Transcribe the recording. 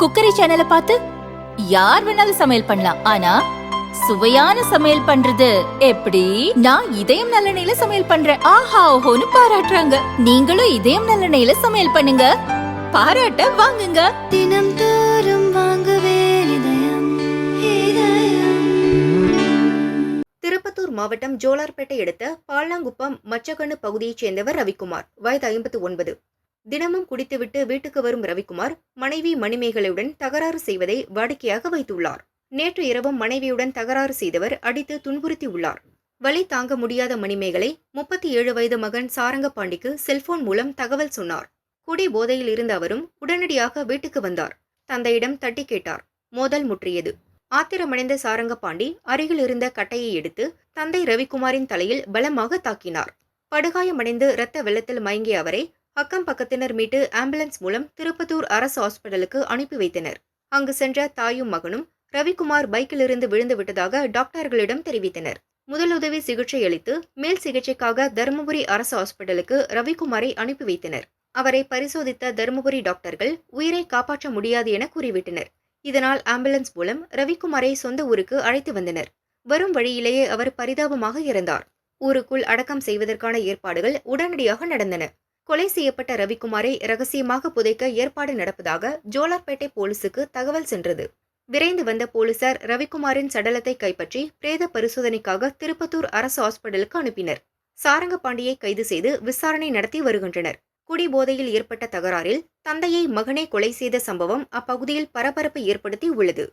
Cookery சேனலை பார்த்து யார் வேணாலும் சமையல் பண்ணலாம். ஆனா சுவையான சமையல் பண்றது எப்படி? நான் இதயம் நல்லெண்ணெயில சமையல் பண்றேன். ஆஹா ஓஹோன்னு பாராட்டுறாங்க. நீங்களும் இதயம் நல்லெண்ணெயில சமையல் பண்ணுங்க, பாராட்ட வாங்குங்க. தினம் தோறும் வாங்குவே இதயம் இதயம். திருப்பத்தூர் மாவட்டம் ஜோலார்பேட்டை அடுத்த பாலாங்குப்பம் மச்சக்கண்ணு பகுதியைச் சேர்ந்தவர் ரவிக்குமார், வயது 59. தினமும் குடித்துவிட்டு வீட்டுக்கு வரும் ரவிக்குமார் மனைவி மணிமேகலையுடன் தகராறு செய்வதை வாடிக்கையாக வைத்துள்ளார். நேற்று இரவும் மனைவியுடன் தகராறு செய்தவர் அடித்து துன்புறுத்தி உள்ளார். வலி தாங்க முடியாத மணிமேகலை 37 வயது மகன் சாரங்கபாண்டிக்கு செல்போன் மூலம் தகவல் சொன்னார். குடி போதையில் இருந்த அவரும் உடனடியாக வீட்டுக்கு வந்தார். தந்தையிடம் தட்டி கேட்டார். மோதல் முற்றியது. ஆத்திரமடைந்த சாரங்கபாண்டி அருகில் இருந்த கட்டையை எடுத்து தந்தை ரவிக்குமாரின் தலையில் பலமாக தாக்கினார். படுகாயமடைந்து இரத்த வெள்ளத்தில் மயங்கிய அவரை அக்கம் பக்கத்தினர் மீட்டு ஆம்புலன்ஸ் மூலம் திருப்பத்தூர் அரசு ஹாஸ்பிட்டலுக்கு அனுப்பி வைத்தனர். அங்கு சென்ற தாயும் மகனும் ரவிக்குமார் பைக்கிலிருந்து விழுந்து விட்டதாக டாக்டர்களிடம் தெரிவித்தனர். முதலுதவி சிகிச்சை அளித்து மேல் சிகிச்சைக்காக தருமபுரி அரசு ஹாஸ்பிட்டலுக்கு ரவிக்குமாரை அனுப்பி வைத்தனர். அவரை பரிசோதித்த தருமபுரி டாக்டர்கள் உயிரை காப்பாற்ற முடியாது என கூறிவிட்டனர். இதனால் ஆம்புலன்ஸ் மூலம் ரவிக்குமாரை சொந்த ஊருக்கு அழைத்து வந்தனர். வரும் வழியிலேயே அவர் பரிதாபமாக இறந்தார். ஊருக்குள் அடக்கம் செய்வதற்கான ஏற்பாடுகள் உடனடியாக நடந்தன. கொலை செய்யப்பட்ட ரவிக்குமாரை ரகசியமாக புதைக்க ஏற்பாடு நடப்பதாக ஜோலார்பேட்டை போலீசுக்கு தகவல் சென்றது. விரைந்து வந்த போலீசார் ரவிக்குமாரின் சடலத்தை கைப்பற்றி பிரேத பரிசோதனைக்காக திருப்பத்தூர் அரசு ஹாஸ்பிட்டலுக்கு அனுப்பினர். சாரங்கபாண்டியை கைது செய்து விசாரணை நடத்தி வருகின்றனர். குடிபோதையில் ஏற்பட்ட தகராறில் தந்தையை மகனே கொலை செய்த சம்பவம் அப்பகுதியில் பரபரப்பை ஏற்படுத்தி உள்ளது.